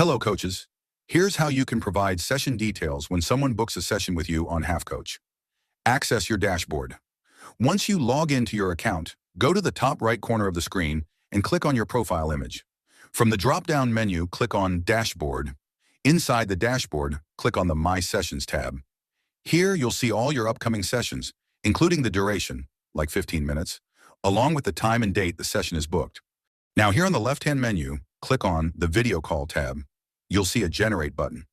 Hello, coaches. Here's how you can provide session details when someone books a session with you on HalfCoach. Access your dashboard. Once you log into your account, go to the top right corner of the screen and click on your profile image. From the drop-down menu, click on Dashboard. Inside the dashboard, click on the My Sessions tab. Here, you'll see all your upcoming sessions, including the duration, like 15 minutes, along with the time and date the session is booked. Now, here on the left-hand menu, click on the Video Call tab. You'll see a Generate button.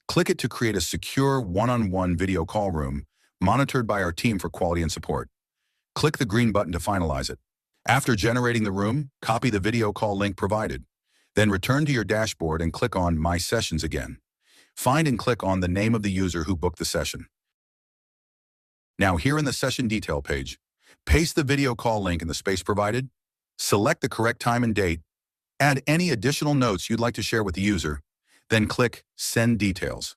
Click it to create a secure one-on-one video call room monitored by our team for quality and support. Click the green button to finalize it. After generating the room, copy the video call link provided. Then return to your dashboard and click on My Sessions again. Find and click on the name of the user who booked the session. Now, here in the session detail page, paste the video call link in the space provided, select the correct time and date, add any additional notes you'd like to share with the user, then click Send Details.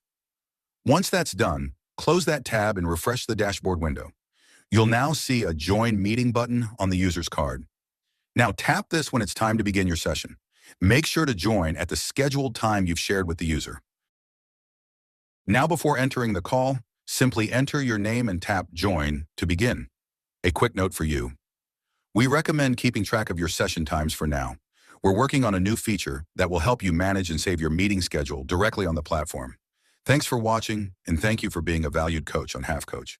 Once that's done, close that tab and refresh the dashboard window. You'll now see a Join Meeting button on the user's card. Now tap this when it's time to begin your session. Make sure to join at the scheduled time you've shared with the user. Now, before entering the call, simply enter your name and tap Join to begin. A quick note for you. We recommend keeping track of your session times for now. We're working on a new feature that will help you manage and save your meeting schedule directly on the platform. Thanks for watching, and thank you for being a valued coach on HalfCoach.